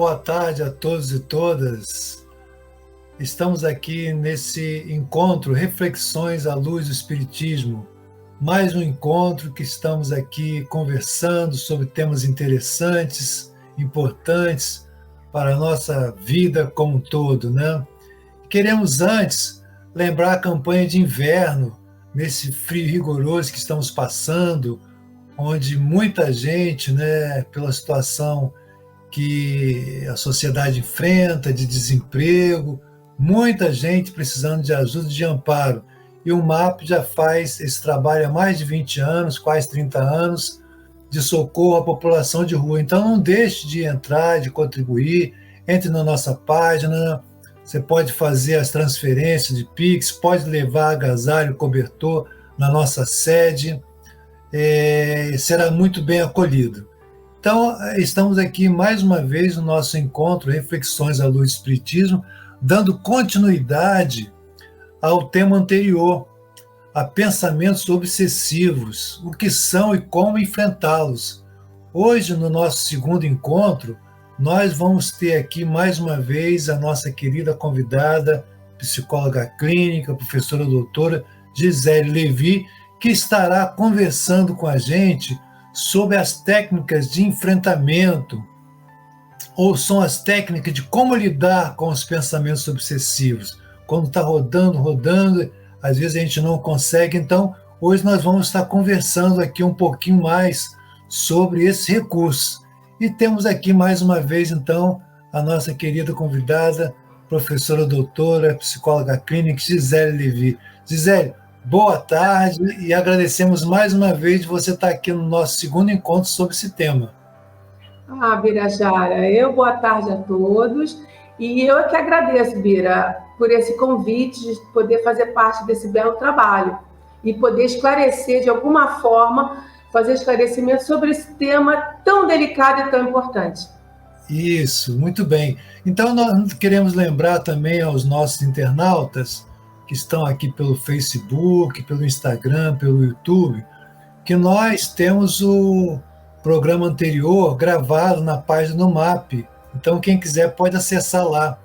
boa tarde a todos e todas. Estamos aqui nesse encontro Reflexões à Luz do Espiritismo. Mais um encontro que estamos aqui conversando sobre temas interessantes, importantes para a nossa vida como um todo, né? Queremos antes lembrar a campanha de inverno, nesse frio rigoroso que estamos passando, onde muita gente, né, pela situação que a sociedade enfrenta, de desemprego, muita gente precisando de ajuda e de amparo. E o MAP já faz esse trabalho há mais de 20 anos, quase 30 anos, de socorro à população de rua. Então não deixe de entrar, de contribuir, entre na nossa página, você pode fazer as transferências de Pix, pode levar agasalho, cobertor na nossa sede, será muito bem acolhido. Então, estamos aqui mais uma vez no nosso encontro Reflexões à Luz do Espiritismo, dando continuidade ao tema anterior, a pensamentos obsessivos, o que são e como enfrentá-los. Hoje, no nosso segundo encontro, nós vamos ter aqui mais uma vez a nossa querida convidada, psicóloga clínica, professora doutora Gisele Levi, que estará conversando com a gente sobre as técnicas de enfrentamento, ou são as técnicas de como lidar com os pensamentos obsessivos. Quando está rodando, às vezes a gente não consegue. Então, hoje nós vamos estar conversando aqui um pouquinho mais sobre esse recurso. E temos aqui mais uma vez, então, a nossa querida convidada, professora doutora, psicóloga clínica, Gisele Levi. Gisele, boa tarde e agradecemos mais uma vez de você estar aqui no nosso segundo encontro sobre esse tema. Birajara, boa tarde a todos. E eu é que agradeço, Bira, por esse convite de poder fazer parte desse belo trabalho e poder esclarecer de alguma forma, fazer esclarecimento sobre esse tema tão delicado e tão importante. Isso, muito bem. Então, nós queremos lembrar também aos nossos internautas que estão aqui pelo Facebook, pelo Instagram, pelo YouTube, que nós temos o programa anterior gravado na página do MAP. Então, quem quiser pode acessar lá.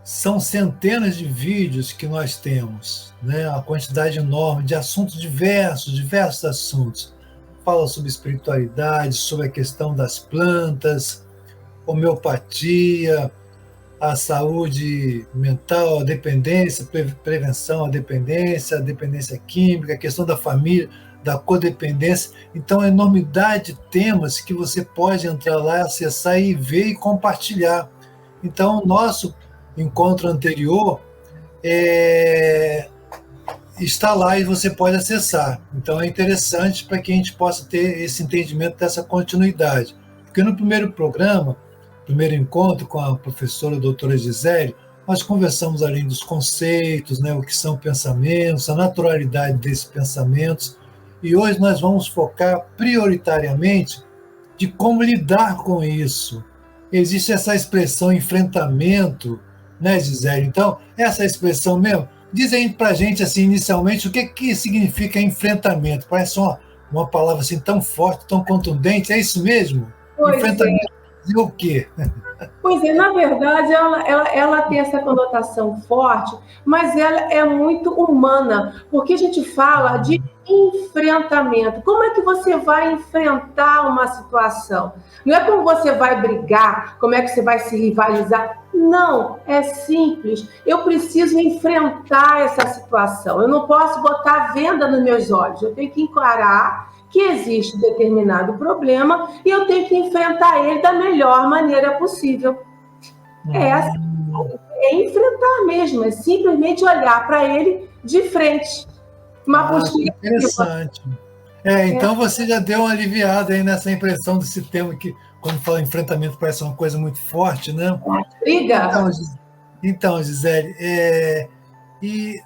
São centenas de vídeos que nós temos, né? Uma quantidade enorme de assuntos diversos assuntos. Fala sobre espiritualidade, sobre a questão das plantas, homeopatia, a saúde mental, a dependência, prevenção à dependência, a dependência química, a questão da família, da codependência. Então, a enormidade de temas que você pode entrar lá, acessar e ver e compartilhar. Então, o nosso encontro anterior está lá e você pode acessar. Então, é interessante para que a gente possa ter esse entendimento dessa continuidade. Porque no primeiro programa, primeiro encontro com a professora doutora Gisele, nós conversamos além dos conceitos, né, o que são pensamentos, a naturalidade desses pensamentos, e hoje nós vamos focar prioritariamente de como lidar com isso. Existe essa expressão enfrentamento, né, Gisele? Então, essa expressão mesmo, diz aí pra gente, assim, inicialmente, o que significa enfrentamento? Parece uma palavra assim tão forte, tão contundente, é isso mesmo? Pois enfrentamento. E o quê? Pois é, na verdade, ela tem essa conotação forte, mas ela é muito humana, porque a gente fala de enfrentamento. Como é que você vai enfrentar uma situação? Não é como você vai brigar, como é que você vai se rivalizar. Não, é simples. Eu preciso enfrentar essa situação. Eu não posso botar venda nos meus olhos. Eu tenho que encarar que existe determinado problema e eu tenho que enfrentar ele da melhor maneira possível. É enfrentar mesmo, é simplesmente olhar para ele de frente. Uma postura interessante. Então você já deu uma aliviada aí nessa impressão desse tema que, quando fala enfrentamento, parece uma coisa muito forte, né? Briga. Então, Gisele, e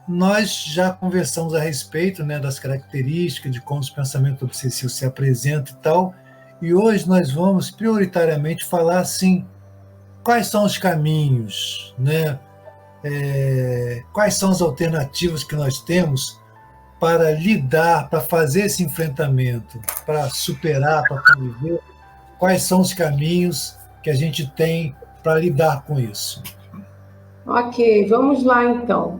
nós já conversamos a respeito, né, das características, de como os pensamentos obsessivos se apresentam e tal, e hoje nós vamos prioritariamente falar assim, quais são os caminhos, né? Quais são as alternativas que nós temos para lidar, para fazer esse enfrentamento, para superar, para conviver, quais são os caminhos que a gente tem para lidar com isso? Ok, vamos lá então.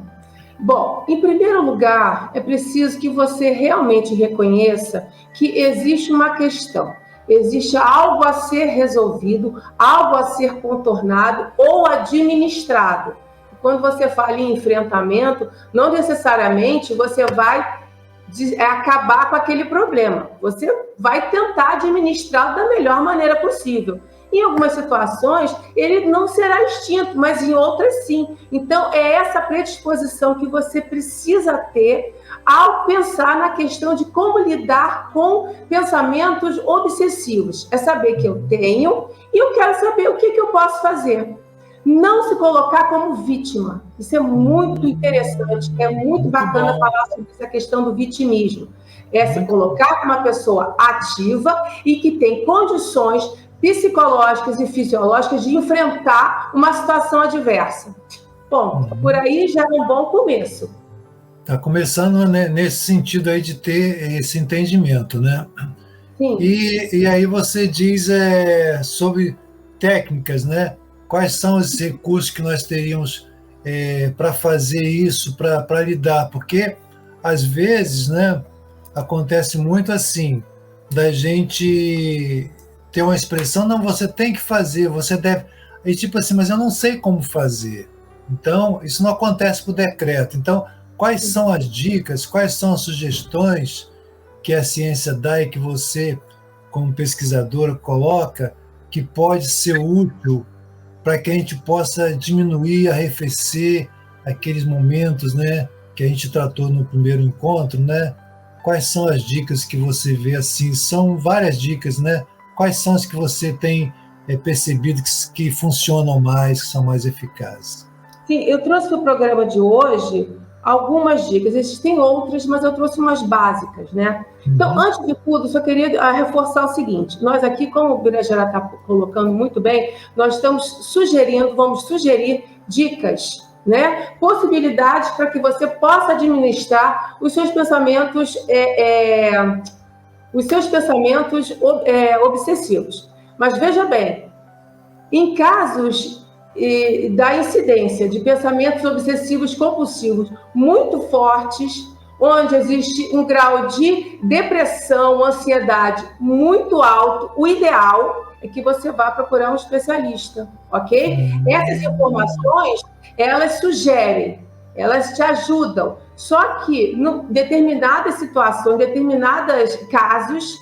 Bom, em primeiro lugar, é preciso que você realmente reconheça que existe uma questão, existe algo a ser resolvido, algo a ser contornado ou administrado. Quando você fala em enfrentamento, não necessariamente você vai acabar com aquele problema. Você vai tentar administrá-lo da melhor maneira possível. Em algumas situações, ele não será extinto, mas em outras sim. Então, é essa predisposição que você precisa ter ao pensar na questão de como lidar com pensamentos obsessivos. É saber que eu tenho e eu quero saber o que eu posso fazer. Não se colocar como vítima. Isso é muito interessante, é muito bacana falar sobre essa questão do vitimismo. É se colocar como uma pessoa ativa e que tem condições psicológicas e fisiológicas de enfrentar uma situação adversa. Bom, por aí já é um bom começo. Está começando, né, nesse sentido aí de ter esse entendimento, né? Sim. E aí você diz sobre técnicas, né? Quais são os recursos que nós teríamos para fazer isso, para lidar? Porque, às vezes, né, acontece muito assim, da gente ter uma expressão, não, você tem que fazer, você deve... E tipo assim, mas eu não sei como fazer. Então, isso não acontece por decreto. Então, quais são as dicas, quais são as sugestões que a ciência dá e que você, como pesquisadora, coloca, que pode ser útil para que a gente possa diminuir, arrefecer aqueles momentos, né, que a gente tratou no primeiro encontro, né? Quais são as dicas que você vê assim? São várias dicas, né? Quais são as que você tem percebido que funcionam mais, que são mais eficazes? Sim, eu trouxe para o programa de hoje algumas dicas. Existem outras, mas eu trouxe umas básicas, né? Então, antes de tudo, só queria reforçar o seguinte. Nós aqui, como o Birajara está colocando muito bem, nós estamos vamos sugerir dicas, né? Possibilidades para que você possa administrar os seus pensamentos, obsessivos. Mas veja bem, em casos da incidência de pensamentos obsessivos compulsivos muito fortes, onde existe um grau de depressão, ansiedade muito alto, o ideal é que você vá procurar um especialista, ok? Essas informações, elas sugerem, elas te ajudam, só que em determinadas situações, em determinados casos,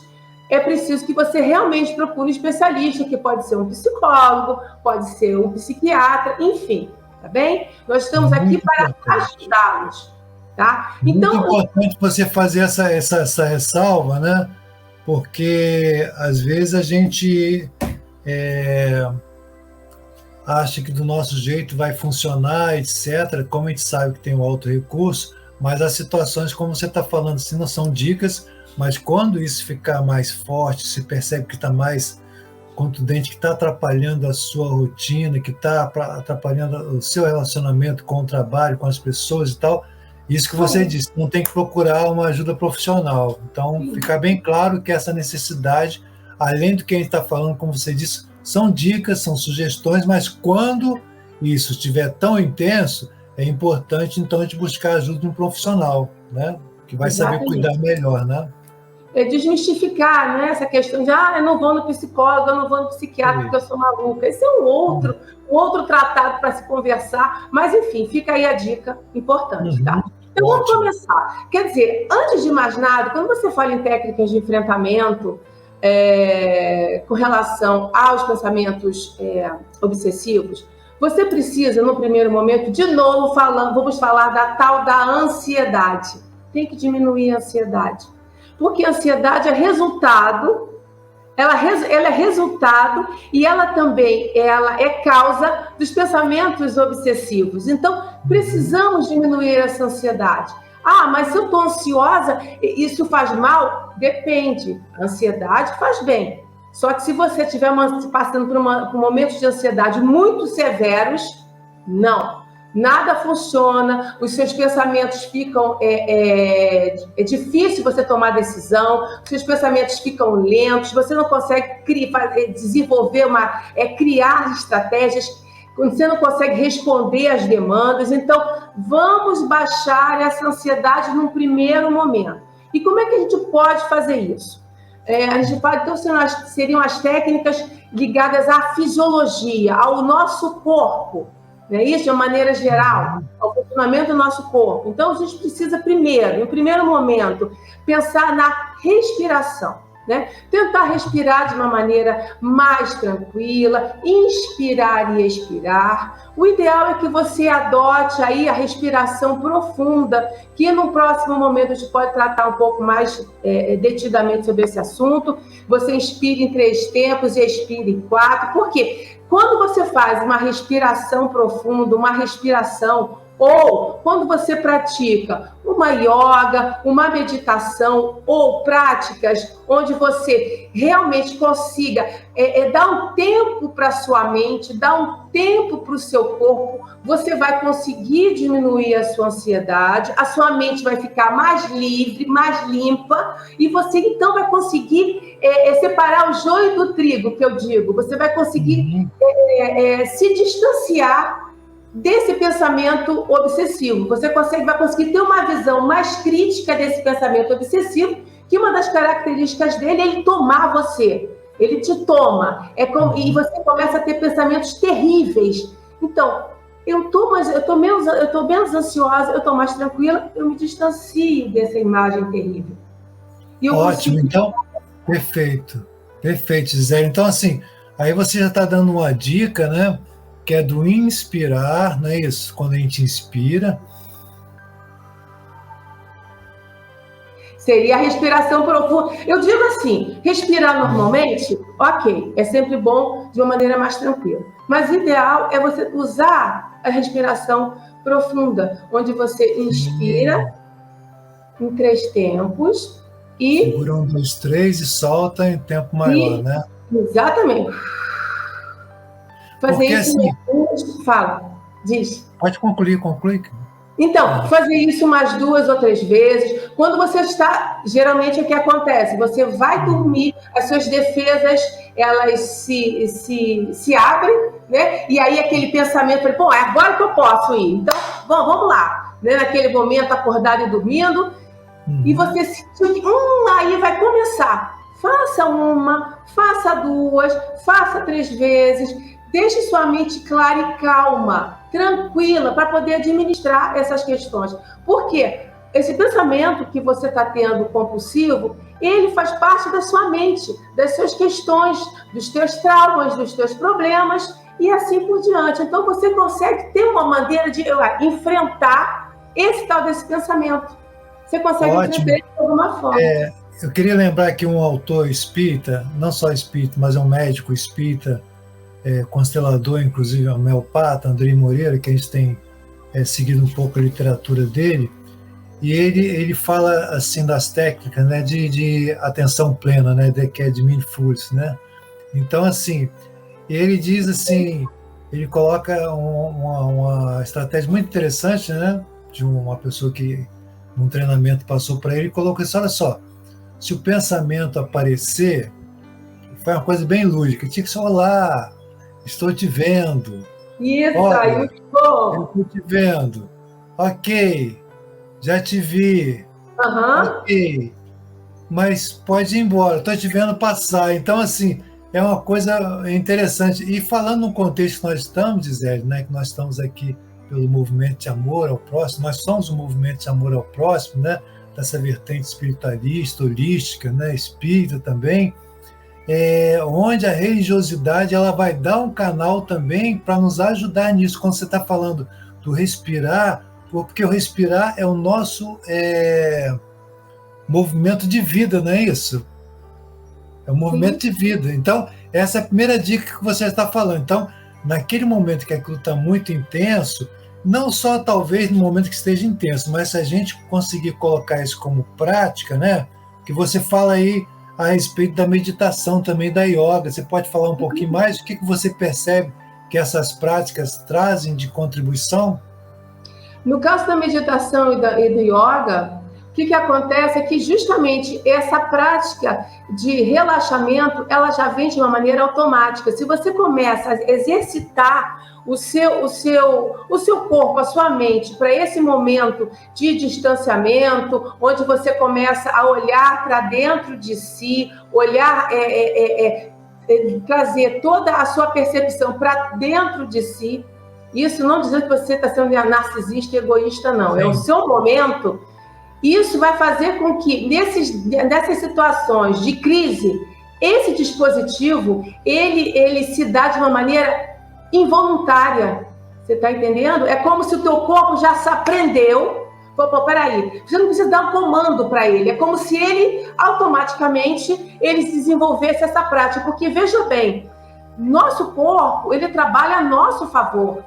é preciso que você realmente procure um especialista, que pode ser um psicólogo, pode ser um psiquiatra, enfim, tá bem? Nós estamos aqui para ajudá-los, tá? Então, muito importante você fazer essa ressalva, né? Porque, às vezes, a gente acha que do nosso jeito vai funcionar, etc., como a gente sabe que tem um alto recurso, mas as situações, como você está falando, assim, não são dicas, mas quando isso ficar mais forte, se percebe que está mais contundente, que está atrapalhando a sua rotina, que está atrapalhando o seu relacionamento com o trabalho, com as pessoas e tal, isso que você disse, não tem que procurar uma ajuda profissional. Então, fica bem claro que essa necessidade, além do que a gente está falando, como você disse, são dicas, são sugestões, mas quando isso estiver tão intenso, é importante, então, a gente buscar a ajuda de um profissional, né? Que vai saber cuidar melhor, né? Desmistificar, né, essa questão de eu não vou no psicólogo, eu não vou no psiquiatra porque eu sou maluca. Esse é um outro tratado para se conversar, mas enfim, fica aí a dica importante, tá? Então vamos começar. Quer dizer, antes de mais nada, quando você fala em técnicas de enfrentamento com relação aos pensamentos obsessivos, você precisa, no primeiro momento, de novo vamos falar da tal da ansiedade. Tem que diminuir a ansiedade. Porque a ansiedade é resultado, ela é resultado e ela também é causa dos pensamentos obsessivos. Então, precisamos diminuir essa ansiedade. Mas se eu estou ansiosa, isso faz mal? Depende. A ansiedade faz bem. Só que se você estiver passando por momentos de ansiedade muito severos, não. Nada funciona, os seus pensamentos ficam... É difícil você tomar decisão, os seus pensamentos ficam lentos, você não consegue desenvolver criar estratégias, você não consegue responder às demandas. Então, vamos baixar essa ansiedade num primeiro momento. E como é que a gente pode fazer isso? A gente pode, então, seriam as técnicas ligadas à fisiologia, ao nosso corpo, não é isso? De uma maneira geral, ao funcionamento do nosso corpo. Então, a gente precisa primeiro, no primeiro momento, pensar na respiração. Né? Tentar respirar de uma maneira mais tranquila, inspirar e expirar. O ideal é que você adote aí a respiração profunda, que no próximo momento a gente pode tratar um pouco mais detidamente sobre esse assunto. Você inspira em 3 tempos e expira em 4. Por quê? Quando você faz uma respiração profunda, uma respiração, ou quando você pratica uma yoga, uma meditação ou práticas onde você realmente consiga dar um tempo para a sua mente, dar um tempo para o seu corpo, você vai conseguir diminuir a sua ansiedade, a sua mente vai ficar mais livre, mais limpa, e você então vai conseguir separar o joio do trigo, que eu digo. Você vai conseguir se distanciar desse pensamento obsessivo. Você vai conseguir ter uma visão mais crítica desse pensamento obsessivo, que uma das características dele é ele tomar você. Ele te toma. E você começa a ter pensamentos terríveis. Então, eu tô menos ansiosa, eu estou mais tranquila, eu me distancio dessa imagem terrível. Ótimo, então, perfeito, Gisele. Então, assim, aí você já está dando uma dica, né? Que é do inspirar, não é isso? Quando a gente inspira. Seria a respiração profunda. Eu digo assim, respirar normalmente, ok, é sempre bom de uma maneira mais tranquila. Mas o ideal é você usar a respiração profunda, onde você inspira em 3 tempos e... Segura 1, 2, 3 e solta em tempo maior, né? Exatamente. Fazer porque, isso assim, fala, diz. Pode concluir. Então, fazer isso umas 2 ou 3 vezes. Quando você está, geralmente o que acontece? Você vai dormir, as suas defesas, elas se abrem, né? E aí aquele pensamento, é agora que eu posso ir. Então, vamos lá. Né? Naquele momento, acordado e dormindo, e você sentiu que, aí vai começar. Faça 1, faça 2, faça 3 vezes. Deixe sua mente clara e calma, tranquila, para poder administrar essas questões. Por quê? Esse pensamento que você está tendo compulsivo, ele faz parte da sua mente, das suas questões, dos teus traumas, dos teus problemas e assim por diante. Então, você consegue ter uma maneira de enfrentar esse tal desse pensamento. Você consegue enfrentar de alguma forma. Eu queria lembrar que um autor espírita, não só espírita, mas é um médico espírita, constelador, inclusive homeopata, Andrei Moreira, que a gente tem seguido um pouco a literatura dele, e ele fala assim das técnicas, né, de atenção plena, né, que é de mindfulness, né? Então, assim, ele diz assim, ele coloca uma estratégia muito interessante, né, de uma pessoa que num treinamento passou para ele, colocou assim, olha só, se o pensamento aparecer, foi uma coisa bem lúdica, tinha que ser, olá, estou te vendo. Isso, olha, muito bom. Eu estou te vendo. Ok, já te vi. Ok, mas pode ir embora, estou te vendo passar. Então, assim, é uma coisa interessante. E falando no contexto que nós estamos, Gisele, né, que nós estamos aqui pelo movimento de amor ao próximo, nós somos um movimento de amor ao próximo, né, dessa vertente espiritualista, holística, né, espírita também, onde a religiosidade ela vai dar um canal também para nos ajudar nisso. Quando você está falando do respirar, porque o respirar é o nosso movimento de vida, não é isso? É um movimento de vida. Então, essa é a primeira dica que você está falando. Então, naquele momento que aquilo está muito intenso, não só talvez no momento que esteja intenso, mas se a gente conseguir colocar isso como prática, né? Que você fala aí a respeito da meditação também, da yoga. Você pode falar um pouquinho mais? O que você percebe que essas práticas trazem de contribuição? No caso da meditação e do yoga, o que acontece é que justamente essa prática de relaxamento, ela já vem de uma maneira automática. Se você começa a exercitar o seu corpo, a sua mente, para esse momento de distanciamento, onde você começa a olhar para dentro de si, olhar, trazer toda a sua percepção para dentro de si. Isso não diz que você está sendo narcisista e egoísta, não. Sim. É o seu momento. Isso vai fazer com que, nessas situações de crise, esse dispositivo, ele se dá de uma maneira involuntária. Você está entendendo? É como se o teu corpo já se aprendeu. Peraí, você não precisa dar um comando para ele. É como se ele, automaticamente, ele desenvolvesse essa prática. Porque, veja bem, nosso corpo, ele trabalha a nosso favor.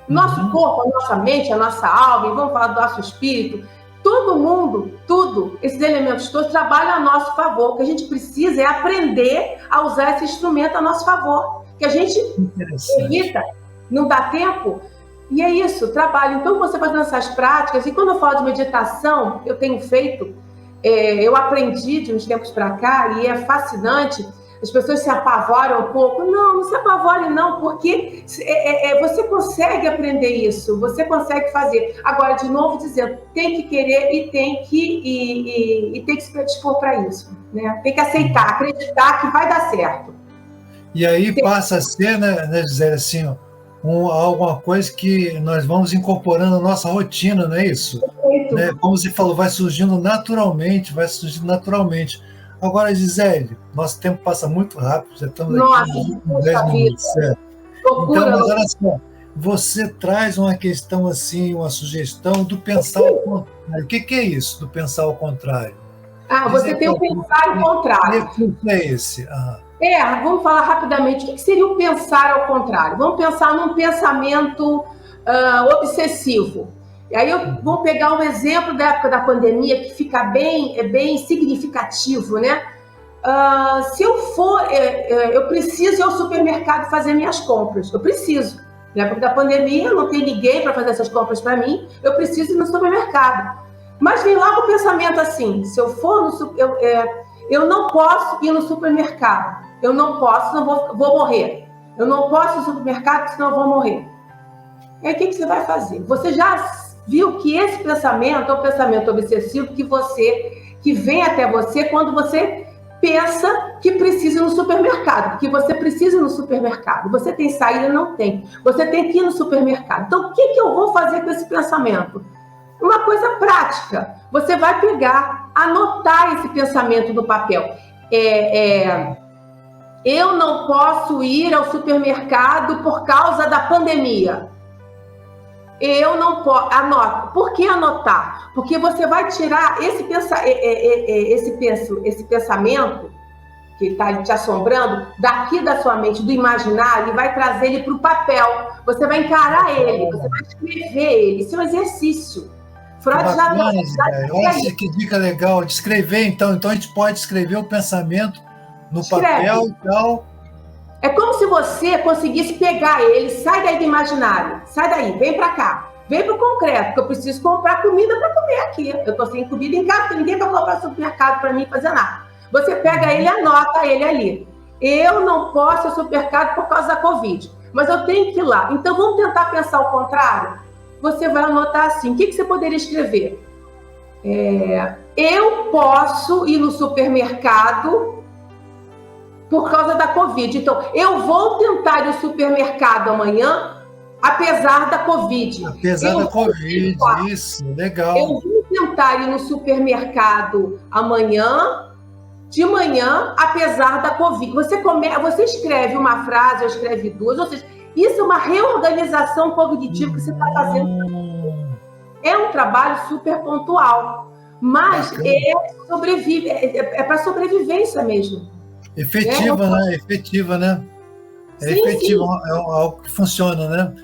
Nosso corpo, a nossa mente, a nossa alma, e vamos falar do nosso espírito, todo mundo, tudo, esses elementos todos trabalham a nosso favor. O que a gente precisa é aprender a usar esse instrumento a nosso favor. Que a gente evita, não dá tempo, e é isso, trabalho. Então, você fazendo essas práticas, e quando eu falo de meditação, eu tenho feito, eu aprendi de uns tempos para cá, e é fascinante. As pessoas se apavoram um pouco. Não se apavorem não, porque você consegue aprender isso, você consegue fazer. Agora, de novo dizendo, tem que querer e tem que se predispor para isso, né? Tem que aceitar, acreditar que vai dar certo. E aí passa a ser, né, Gisele, assim, alguma coisa que nós vamos incorporando na nossa rotina, não é isso? Né? Como você falou, vai surgindo naturalmente. Agora, Gisele, nosso tempo passa muito rápido, já estamos aqui nos 10 minutos. Então, mas olha só, você traz uma questão assim, uma sugestão do pensar ao contrário. O que é isso, do pensar ao contrário? Você tem o pensar ao contrário. Que é esse? Vamos falar rapidamente. O que seria o pensar ao contrário? Vamos pensar num pensamento obsessivo. E aí vou pegar um exemplo da época da pandemia que fica bem significativo, né? Se eu for, eu preciso ir ao supermercado fazer minhas compras. Eu preciso. Na época da pandemia, não tem ninguém para fazer essas compras para mim. Eu preciso ir no supermercado. Mas vem logo o pensamento assim: se eu for eu não posso ir no supermercado. Eu não posso, senão vou morrer. Eu não posso ir no supermercado, senão eu vou morrer. E aí o que você vai fazer? Você já viu que esse pensamento é um pensamento obsessivo que vem até você quando você pensa que precisa ir no supermercado, porque você precisa ir no supermercado. Você tem saída? Não tem. Você tem que ir no supermercado. Então, o que eu vou fazer com esse pensamento? Uma coisa prática. Você vai pegar, anotar esse pensamento no papel. Eu não posso ir ao supermercado por causa da pandemia. Eu não posso. Anota. Por que anotar? Porque você vai tirar esse pensamento que está te assombrando daqui da sua mente, do imaginário, e vai trazer ele para o papel. Você vai encarar ele, você vai escrever ele. Isso é um exercício. Freud já deu. Olha que dica legal de escrever, então. Então a gente pode escrever o pensamento no papel e tal. É como se você conseguisse pegar ele, sai daí do imaginário, sai daí, vem para cá, vem para o concreto, porque eu preciso comprar comida para comer aqui. Eu estou sem comida em casa, ninguém vai comprar no supermercado para mim fazer nada. Você pega ele e anota ele ali. Eu não posso ir ao supermercado por causa da Covid, mas eu tenho que ir lá. Então vamos tentar pensar o contrário? Você vai anotar assim, o que você poderia escrever? Eu posso ir no supermercado por causa da Covid. Então, eu vou tentar ir ao supermercado amanhã, apesar da Covid. Apesar da Covid, isso, legal. Eu vou tentar ir no supermercado amanhã, de manhã, apesar da Covid. Você escreve uma frase, ou escreve duas, ou seja, isso é uma reorganização cognitiva que você está fazendo. É um trabalho super pontual, mas é para sobrevivência mesmo. Efetiva, né? Efetiva, né? Efetiva, é algo que funciona, né?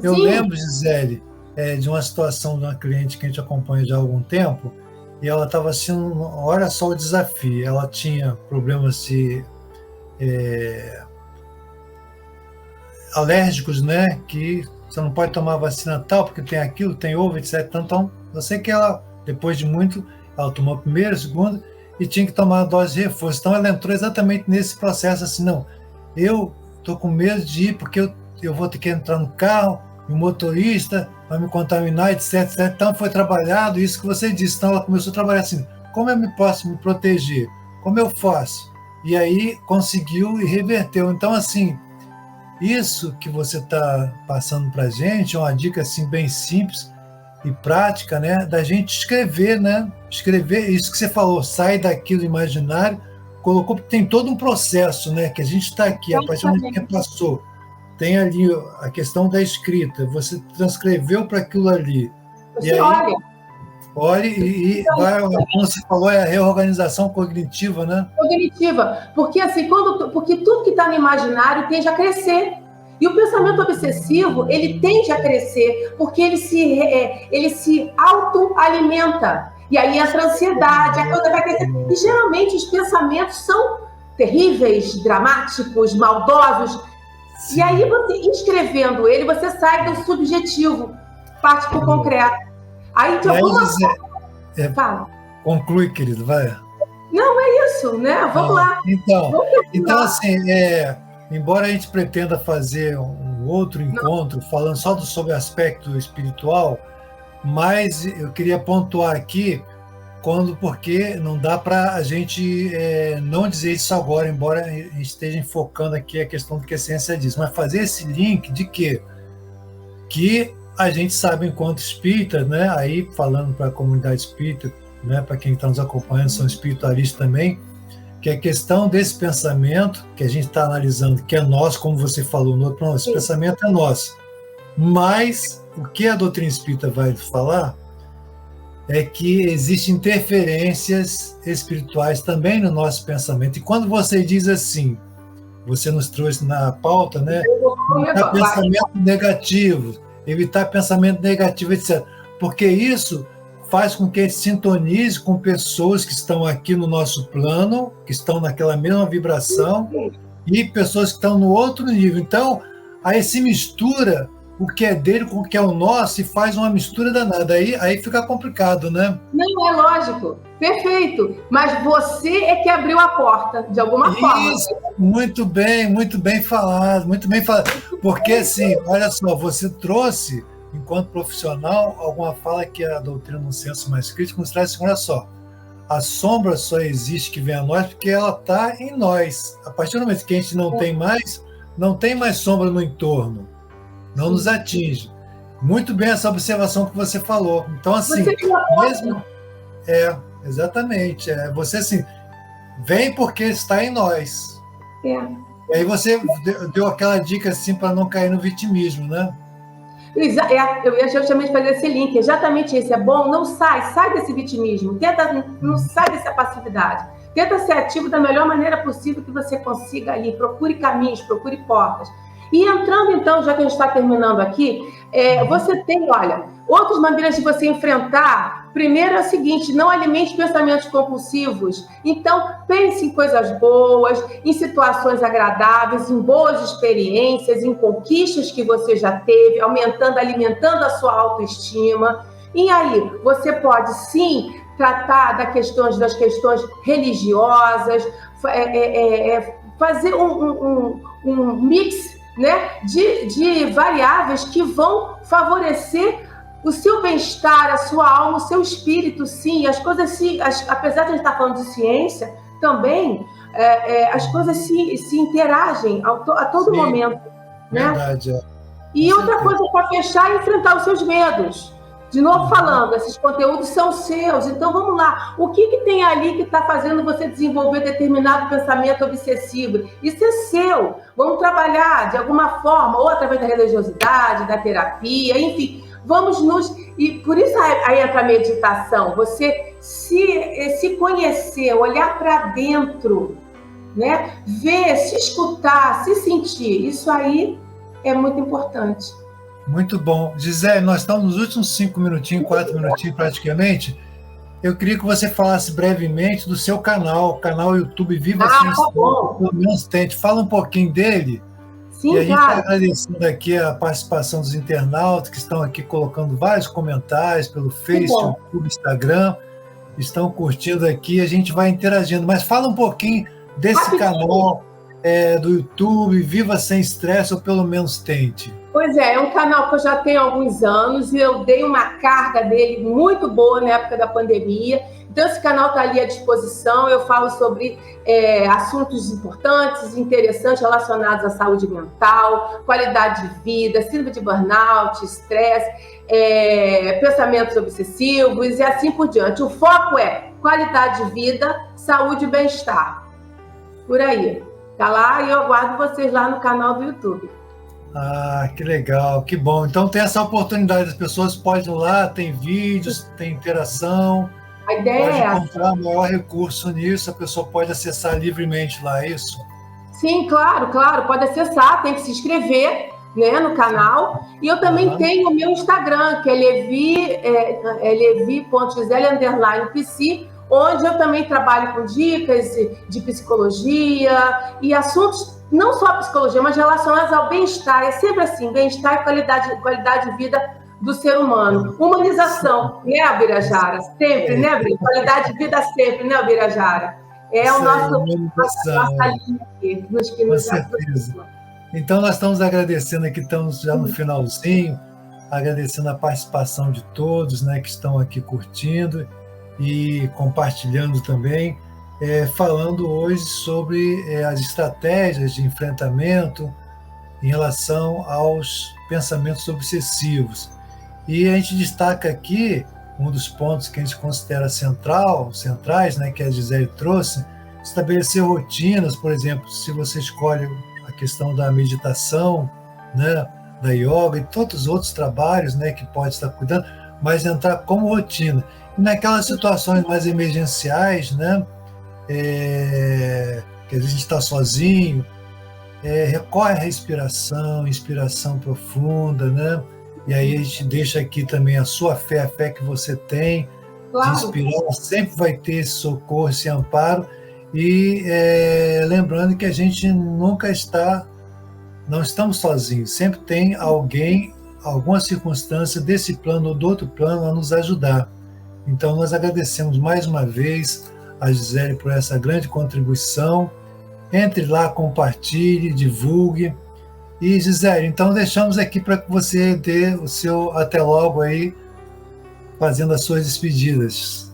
Eu lembro, Gisele, de uma situação de uma cliente que a gente acompanha já há algum tempo, e ela estava assim, olha só o desafio, ela tinha problemas alérgicos, né? Que você não pode tomar vacina tal, porque tem aquilo, tem ovo, etc. Então, eu sei que ela, depois de muito, ela tomou a primeira, a segunda, e tinha que tomar a dose de reforço. Então, ela entrou exatamente nesse processo, assim, não, eu estou com medo de ir, porque eu vou ter que entrar no carro, e o motorista vai me contaminar, etc, etc. Então, foi trabalhado isso que você disse. Então, ela começou a trabalhar assim, como eu posso me proteger? Como eu faço? E aí, conseguiu e reverteu. Então, assim, isso que você está passando para a gente é uma dica assim, bem simples e prática, né? Da gente escrever, né? Escrever isso que você falou, sai daquilo imaginário, colocou, porque tem todo um processo, né? Que a gente está aqui, a partir do momento que passou, tem ali a questão da escrita, você transcreveu para aquilo ali. Você e aí, olhe e então, vai, como você falou, é a reorganização cognitiva, né? Cognitiva, porque assim, porque tudo que está no imaginário tende a crescer. E o pensamento obsessivo, ele tende a crescer, porque ele se autoalimenta. E aí entra a ansiedade, a coisa vai crescer. E geralmente os pensamentos são terríveis, dramáticos, maldosos. Sim. E aí, você escrevendo ele, você sai do subjetivo, parte para o concreto. Aí, de alguma forma... Fala. Conclui, querido, vai. Não, é isso, né? Vamos lá. Então assim, embora a gente pretenda fazer um outro encontro falando só sobre o aspecto espiritual, mas eu queria pontuar aqui porque não dá para a gente não dizer isso agora, embora a gente esteja enfocando aqui a questão do que a ciência diz, mas fazer esse link de que a gente sabe enquanto espírita, né, aí falando para a comunidade espírita, né, para quem está nos acompanhando, são espiritualistas também, que a questão desse pensamento que a gente está analisando, que é nosso, como você falou no outro, esse pensamento é nosso. Mas o que a doutrina espírita vai falar é que existem interferências espirituais também no nosso pensamento. E quando você diz assim, você nos trouxe na pauta, né, evitar pensamento negativo, etc. Porque isso faz com que a gente sintonize com pessoas que estão aqui no nosso plano, que estão naquela mesma vibração, e pessoas que estão no outro nível. Então, aí se mistura o que é dele com o que é o nosso e faz uma mistura danada. Aí fica complicado, né? Não, é lógico. Perfeito. Mas você é que abriu a porta, de alguma forma. Isso, muito bem falado, muito bem falado. Porque, assim, olha só, você trouxe, enquanto profissional, alguma fala que a doutrina no senso mais crítico nos traz assim, olha só, a sombra só existe que vem a nós porque ela está em nós. A partir do momento que a gente não tem mais sombra no entorno, não nos atinge. Muito bem essa observação que você falou. Então, assim, mesmo... exatamente. Você, assim, vem porque está em nós. E aí você deu aquela dica, assim, para não cair no vitimismo, né? Eu ia justamente fazer esse link, exatamente isso. É bom, não sai desse vitimismo, não sai dessa passividade. Tenta ser ativo da melhor maneira possível que você consiga ali. Procure caminhos, procure portas. E entrando, então, já que a gente está terminando aqui, você tem, olha, outras maneiras de você enfrentar. Primeiro é o seguinte, não alimente pensamentos compulsivos. Então, pense em coisas boas, em situações agradáveis, em boas experiências, em conquistas que você já teve, alimentando a sua autoestima. E aí, você pode, sim, tratar das questões religiosas, fazer um mix, né, de variáveis que vão favorecer o seu bem-estar, a sua alma, o seu espírito, sim. As coisas, sim, apesar de a gente estar falando de ciência, também as coisas se interagem a todo momento. Né? Verdade, E outra coisa, para fechar, é enfrentar os seus medos. De novo falando, esses conteúdos são seus, então vamos lá. O que tem ali que está fazendo você desenvolver determinado pensamento obsessivo? Isso é seu. Vamos trabalhar de alguma forma, ou através da religiosidade, da terapia, enfim. E por isso aí entra a meditação, você se conhecer, olhar para dentro, né? Ver, se escutar, se sentir. Isso aí é muito importante. Muito bom. Gisele, nós estamos nos últimos 4 minutinhos praticamente. Eu queria que você falasse brevemente do seu canal YouTube Viva Ciência, pelo menos tente. Fala um pouquinho dele E a Sim, gente está claro. agradecendo aqui a participação dos internautas que estão aqui colocando vários comentários pelo Que Face, bom. YouTube, Instagram, estão curtindo aqui, a gente vai interagindo. Mas fala um pouquinho desse Rapidinho. canal do YouTube, Viva Sem Estresse, ou pelo menos tente. Pois é um canal que eu já tenho há alguns anos e eu dei uma carga dele muito boa na época da pandemia. Então, esse canal está ali à disposição. Eu falo sobre assuntos importantes, interessantes relacionados à saúde mental, qualidade de vida, síndrome de burnout, estresse, pensamentos obsessivos e assim por diante. O foco é qualidade de vida, saúde e bem-estar. Por aí. Tá lá e eu aguardo vocês lá no canal do YouTube. Ah, que legal, que bom. Então tem essa oportunidade, as pessoas podem ir lá, tem vídeos, tem interação, A ideia pode é essa. encontrar maior recurso nisso, a pessoa pode acessar livremente lá, é isso? Sim, claro, claro, pode acessar, tem que se inscrever, né, no canal. E eu também tenho o meu Instagram, que é levi.gisele_pc, onde eu também trabalho com dicas de psicologia e assuntos, não só psicologia, mas relacionados ao bem-estar. É sempre assim, bem-estar e qualidade de vida do ser humano. Humanização, né, Albirajara? Sempre, né, Albirajara? Qualidade de vida sempre, né, Albirajara? É o nossa linha aqui, que nos aproxima. Então, nós estamos agradecendo aqui, estamos já no finalzinho, agradecendo a participação de todos, né, que estão aqui curtindo e compartilhando também, falando hoje sobre as estratégias de enfrentamento em relação aos pensamentos obsessivos. E a gente destaca aqui um dos pontos que a gente considera centrais, né, que a Gisele trouxe, estabelecer rotinas, por exemplo, se você escolhe a questão da meditação, né, da yoga e todos os outros trabalhos, né, que pode estar cuidando, mas entrar como rotina. E naquelas situações mais emergenciais, né, que às vezes a gente está sozinho, recorre à respiração, inspiração profunda, né? E aí a gente deixa aqui também a sua fé, a fé que você tem, claro, de inspirar, sempre vai ter esse socorro, esse amparo, e lembrando que a gente nunca não estamos sozinhos, sempre tem alguém, alguma circunstância desse plano ou do outro plano a nos ajudar. Então nós agradecemos mais uma vez a Gisele por essa grande contribuição. Entre lá, compartilhe, divulgue. E, Gisele, então deixamos aqui para que você dê o seu até logo aí, fazendo as suas despedidas.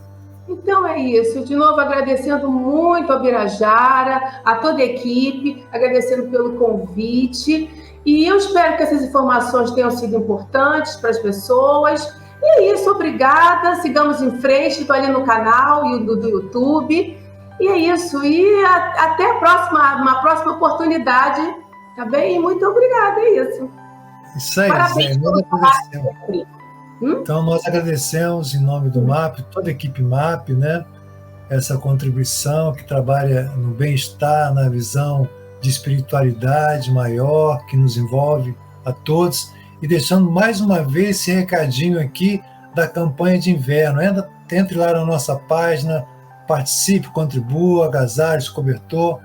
Então é isso. De novo, agradecendo muito ao Birajara, a toda a equipe, agradecendo pelo convite. E eu espero que essas informações tenham sido importantes para as pessoas. E é isso, obrigada. Sigamos em frente, estou ali no canal do YouTube. E é isso. E até uma próxima oportunidade. Tá bem? Muito obrigada, é isso. Isso aí, parabéns pelo trabalho. Então, nós agradecemos em nome do MAP, toda a equipe MAP, né, essa contribuição que trabalha no bem-estar, na visão de espiritualidade maior, que nos envolve a todos, e deixando mais uma vez esse recadinho aqui da campanha de inverno. Entre lá na nossa página, participe, contribua, agasalhos, cobertor,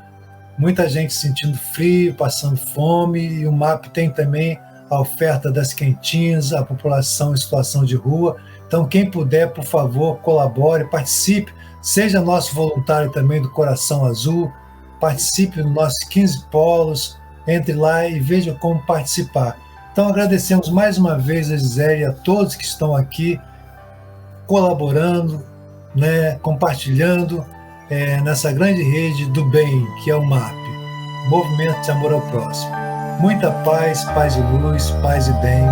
muita gente sentindo frio, passando fome, e o MAP tem também a oferta das quentinhas, a população em situação de rua. Então, quem puder, por favor, colabore, participe, seja nosso voluntário também do Coração Azul, participe nos nossos 15 polos, entre lá e veja como participar. Então, agradecemos mais uma vez a Gisele e a todos que estão aqui colaborando, né, compartilhando nessa grande rede do bem, que é o MAP, Movimento de Amor ao Próximo. Muita paz, paz e luz, paz e bem.